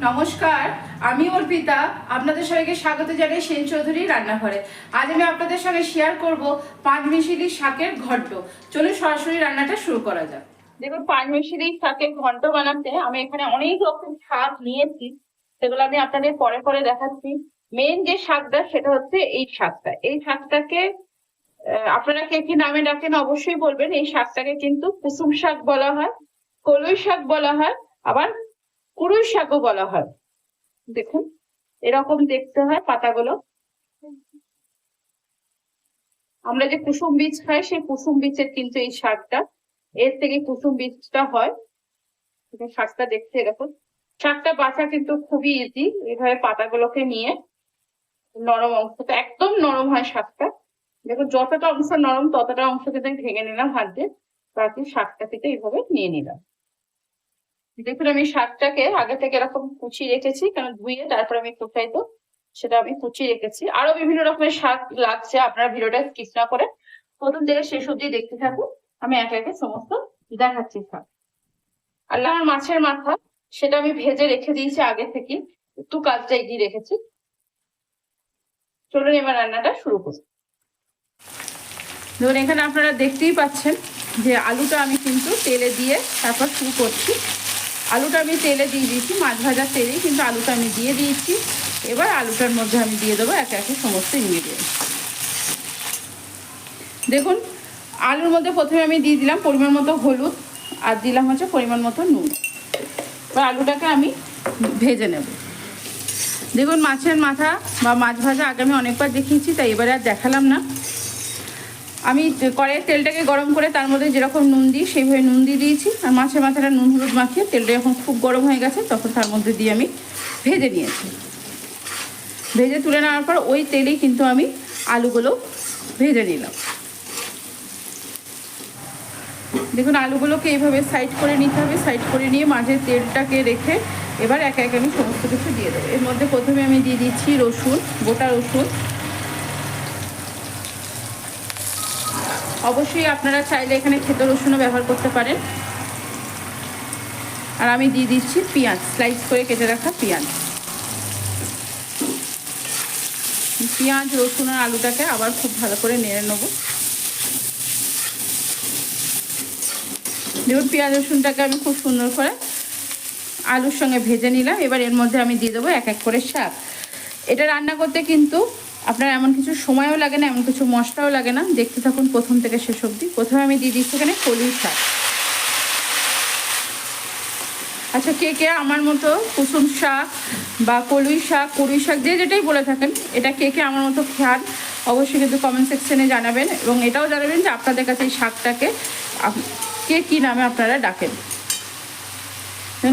নমস্কার, আমি অর্পিতা। আপনাদের সবাইকে স্বাগত জানাই সেন চৌধুরী রান্নাঘরে। আজ আমি আপনাদের সঙ্গে শেয়ার করব পাঁচমিশালি শাকের ঘন্ট। চলুন সরাসরি রান্নাটা শুরু করা যাক। দেখুন, পাঁচমিশালি শাকের ঘন্ট বানাতে আমি এখানে অনেক রকম শাক নিয়েছি, সেগুলো আমি আপনাদের পরে পরে দেখাচ্ছি। মেন যে শাকটা সেটা হচ্ছে এই শাকটা। এই শাকটাকে আপনারা কে কি নামে ডাকেন অবশ্যই বলবেন। এই শাকটাকে কিন্তু কুসুম শাক বলা হয়, কলই শাক বলা হয়, আবার কুড়ুই শাকও বলা হয়। দেখুন, এরকম দেখতে হয় পাতাগুলো। আমরা যে কুসুম বীজ খাই সেই কুসুম বীজের কিন্তু এই শাকটা, এর থেকে কুসুম বীজটা হয়। শাকটা দেখতে এরকম। শাকটা বাছা কিন্তু খুবই ইজি। এইভাবে পাতাগুলোকে নিয়ে নরম অংশটা একদম নরম হয় শাকটা। দেখুন, যতটা অংশ নরম ততটা অংশ কিন্তু আমি ভেঙে নিলাম হাত দিয়ে, বাকি শাকটা কিন্তু এইভাবে নিয়ে নিলাম। দেখুন, আমি শাকটাকে আগে থেকে এরকম কুচিয়ে রেখেছি, কারণ ধুয়ে তারপর আমি কোথায় সেটা আমি কুচিয়ে রেখেছি। আরো বিভিন্ন রকমের শাক লাগছে, আপনারা ভিডিওটা স্কিপ না করে প্রথম থেকে শেষ অবধি দেখতে থাকুন। আমি একে একে সমস্ত দেখাচ্ছি শাক। আর আমার মাছের মাথা, সেটা আমি ভেজে রেখে দিয়েছি আগে থেকে, একটু কাঁচা দিয়ে রেখেছি। চলুন এবার রান্নাটা শুরু করি। ধরুন, এখানে আপনারা দেখতেই পাচ্ছেন যে আলুটা আমি কিন্তু তেলে দিয়ে তারপর শুরু করছি। আলুটা আমি তেলে দিয়ে দিয়েছি, মাছ ভাজার তেলেই কিন্তু আলুটা আমি দিয়ে দিয়েছি। এবার আলুটার মধ্যে আমি দিয়ে দেবো একে একে সমস্ত ইনগ্রিডিয়েন্ট। দেখুন, আলুর মধ্যে প্রথমে আমি দিয়ে দিলাম পরিমাণ মতো হলুদ, আর দিলাম হচ্ছে পরিমাণ মতো নুন। এবার আলুটাকে আমি ভেজে নেব। দেখুন, মাছের মাথা বা মাছ ভাজা আগে আমি অনেকবার দেখিয়েছি, তাই এবারে আর দেখালাম না। আমি কড়াইয়ের তেলটাকে গরম করে তার মধ্যে যেরকম নুন দিই সেইভাবে নুন দিয়ে দিয়েছি। আর মাছের মাথাটা নুন হলুদ মাখিয়ে তেলটা যখন খুব গরম হয়ে গেছে তখন তার মধ্যে দিয়ে আমি ভেজে নিয়েছি। ভেজে তুলে নেওয়ার পর ওই তেলেই কিন্তু আমি আলুগুলো ভেজে নিলাম। দেখুন, আলুগুলোকে এইভাবে সাইড করে নিতে হবে। সাইড করে নিয়ে মাঝে তেলটাকে রেখে এবার একে একে আমি সমস্ত কিছু দিয়ে দেবো। এর মধ্যে প্রথমে আমি দিয়ে দিচ্ছি রসুন, গোটা রসুন। অবশ্যই আপনারা চাইলে এখানে খেতে রসুনও ব্যবহার করতে পারেন। আর আমি দিয়ে দিচ্ছি পেঁয়াজ, স্লাইস করে কেটে রাখা পেঁয়াজ। পেঁয়াজ, রসুন আর আলুটাকে আবার খুব ভালো করে নেড়ে নেবো। দেখুন, পেঁয়াজ রসুনটাকে আমি খুব সুন্দর করে আলুর সঙ্গে ভেজে নিলাম। এবার এর মধ্যে আমি দিয়ে দেবো এক এক করে শাক। এটা রান্না করতে কিন্তু আপনার এমন কিছু সময়ও লাগে না, এমন কিছু মশলাও লাগে না। দেখতে থাকুন প্রথম থেকে শেষ অবধি। প্রথমে আমি দিয়ে দিচ্ছি এখানে কলই শাক। আচ্ছা, কে কে আমার মতো কুসুম শাক বা কলই শাক, কুড়ুই শাক, যে যেটাই বলে থাকেন, এটা কে কে আমার মতো খান অবশ্যই কিন্তু কমেন্ট সেকশনে জানাবেন। এবং এটাও জানাবেন যে আপনাদের কাছে এই শাকটাকে কে কী নামে আপনারা ডাকেন।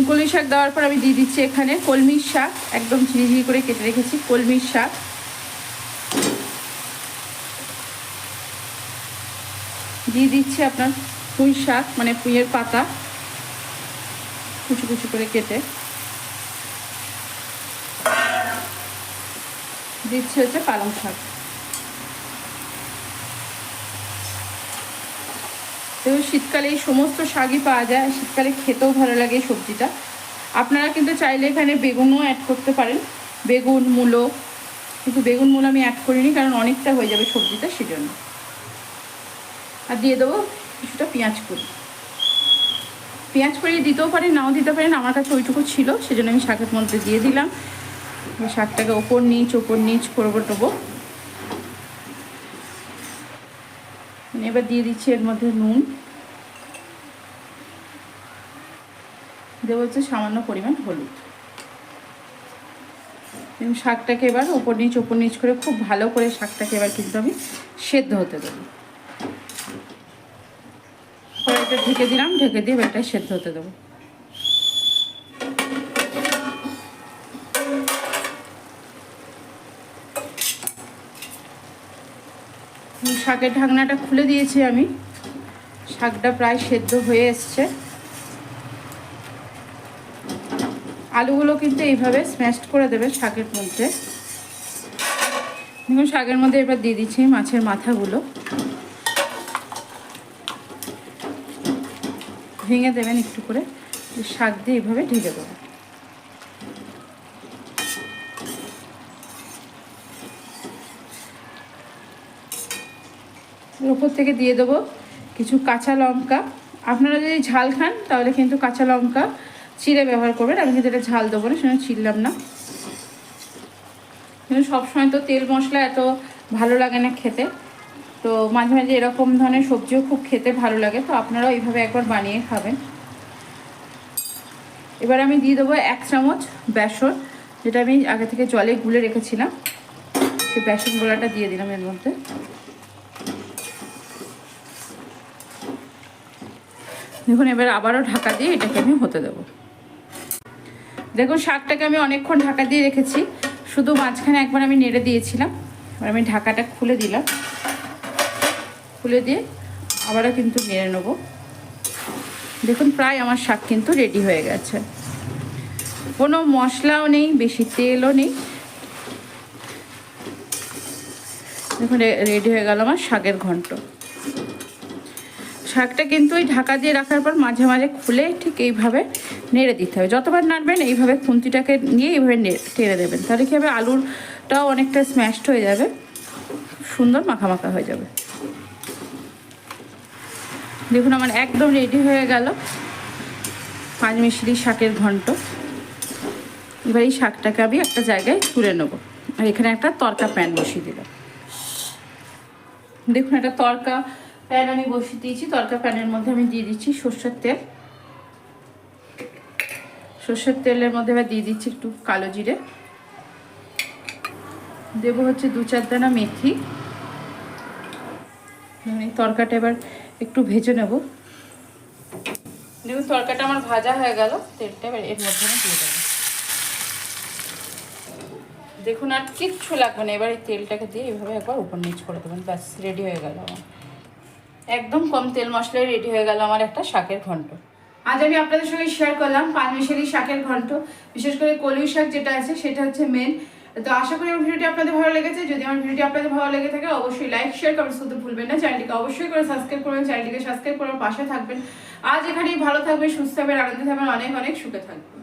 কলমি শাক দেওয়ার পর আমি দিয়ে দিচ্ছি এখানে কলমির শাক, একদম ঝিরিঝিরি করে কেটে রেখেছি কলমির শাক। দিয়ে দিচ্ছি আপনার পুঁই শাক, মানে পুঁইয়ের পাতা কুচি কুচি করে কেটে। দিচ্ছি হচ্ছে পালং শাক। দেখুন, শীতকালে এই সমস্ত শাকই পাওয়া যায়, শীতকালে খেতেও ভালো লাগে এই সবজিটা। আপনারা কিন্তু চাইলে এখানে বেগুনও অ্যাড করতে পারেন, বেগুন, মূলো। কিন্তু বেগুন মূলো আমি অ্যাড করিনি, কারণ অনেকটা হয়ে যাবে সবজিটা, সেজন্য। আর দিয়ে দেবো কিছুটা পেঁয়াজ কুড়ি। পেঁয়াজ কুড়ি দিতেও পারেন, নাও দিতে পারেন। আমার কাছে ওইটুকু ছিল, সেজন্য আমি শাকের মধ্যে দিয়ে দিলাম। শাকটাকে ওপর নিচ করবো টোবো। এবার দিয়ে দিচ্ছি এর মধ্যে নুন, দেবো হচ্ছে সামান্য পরিমাণ হলুদ। এবং শাকটাকে এবার ওপর নিচ করে খুব ভালো করে শাকটাকে এবার কিন্তু আমি সেদ্ধ হতে দেবো। কড়াইটা ঢেকে দিলাম, ঢেকে দিয়ে এবারটা সেদ্ধ হতে দেবো। শাকের ঢাকনাটা খুলে দিয়েছি আমি। শাকটা প্রায় সেদ্ধ হয়ে এসছে। আলুগুলো কিন্তু এইভাবে স্ম্যাশড করে দেবে শাকের মধ্যে। দেখুন, শাকের মধ্যে এবার দিয়ে দিচ্ছি মাছের মাথাগুলো। ভেঙে দেবেন একটু করে, শাক দিয়ে এইভাবে ঢেকে দেবো। এর উপর থেকে দিয়ে দেবো কিছু কাঁচা লঙ্কা। আপনারা যদি ঝাল খান তাহলে কিন্তু কাঁচা লঙ্কা চিড়ে ব্যবহার করবেন, আমি কিন্তু এটা ঝাল দেবো না, সেজন্য চিড়লাম না। কিন্তু সবসময় তো তেল মশলা এত ভালো লাগে না খেতে, তো মাঝে মাঝে এরকম ধরনের সবজিও খুব খেতে ভালো লাগে, তো আপনারাও এইভাবে একবার বানিয়ে খাবেন। এবার আমি দিয়ে দেবো 1 চামচ বেসন, যেটা আমি আগে থেকে জলে গুলে রেখেছিলাম, সেই বেসন গোলাটা দিয়ে দিলাম এর মধ্যে। দেখুন এবার আবারও ঢাকা দিয়ে এটাকে আমি হতে দেবো। দেখুন শাকটাকে আমি অনেকক্ষণ ঢাকা দিয়ে রেখেছি, শুধু মাঝখানে একবার আমি নেড়ে দিয়েছিলাম। এবার আমি ঢাকাটা খুলে দিলাম, খুলে দিয়ে আবারও কিন্তু নেড়ে নেবো। দেখুন প্রায় আমার শাক কিন্তু রেডি হয়ে গেছে, কোনো মশলাও নেই, বেশি তেলও নেই। দেখুন রেডি হয়ে গেল আমার শাকের ঘন্ট। শাকটা কিন্তু ওই ঢাকা দিয়ে রাখার পর মাঝে মাঝে খুলে ঠিক এইভাবে নেড়ে দিতে হবে। যতবার নাড়বেন এইভাবে খুন্তিটাকে নিয়ে এইভাবে টেনে দেবেন, তাহলে কী হবে আলুটাও অনেকটা স্ম্যাশড হয়ে যাবে, সুন্দর মাখা মাখা হয়ে যাবে। দেখুন আমার একদম রেডি হয়ে গেল পাঁচমিশালি শাকের ঘন্ট। এবার এই শাকটাকে আমি একটা জায়গায় তুলে নেবো, আর এখানে একটা তরকা প্যান বসিয়ে দিলাম। দেখুন একটা তরকা প্যান আমি বসিয়ে দিয়েছি, তরকা প্যানের মধ্যে আমি দিয়ে দিচ্ছি সর্ষের তেল। সর্ষের তেলের মধ্যে এবার দিয়ে দিচ্ছি একটু কালো জিরে, দেবো হচ্ছে 2-4 দানা মেথি। এই তরকাটা এবার একটু ভেজে নেব। দেখুন তরকাটা আমার ভাজা হয়ে গেল, তেলটা এবার এর মধ্যে আমি দিয়ে দেবো। দেখুন আর কিচ্ছু লাগবে না, এবার এই তেলটাকে দিয়ে এইভাবে একবার উপর নিচ করে দেবেন, ব্যাস রেডি হয়ে গেল আমার। একদম কম তেল মশলায় রেডি হয়ে গেল আমার একটা শাকের ঘন্ট। আজ আমি আপনাদের সঙ্গে শেয়ার করলাম পাঁচমিশালি শাকের ঘন্ট, বিশেষ করে কলমি শাক যেটা আছে সেটা হচ্ছে মেন। তো আশা করি আমার ভিডিওটি আপনাদের ভালো লেগেছে। যদি আমার ভিডিওটি আপনাদের ভালো লেগে থাকে অবশ্যই লাইক শেয়ার কমেন্টস করতে ভুলবেন না। চ্যানেলটিকে অবশ্যই করে সাবস্ক্রাইব করবেন, চ্যানেলটিকে সাবস্ক্রাইব করার পাশে থাকবেন। আজ এখানেই ভালো থাকবেন, সুস্থ থাকবেন, আনন্দে থাকবেন, অনেক অনেক সুখে থাকবেন।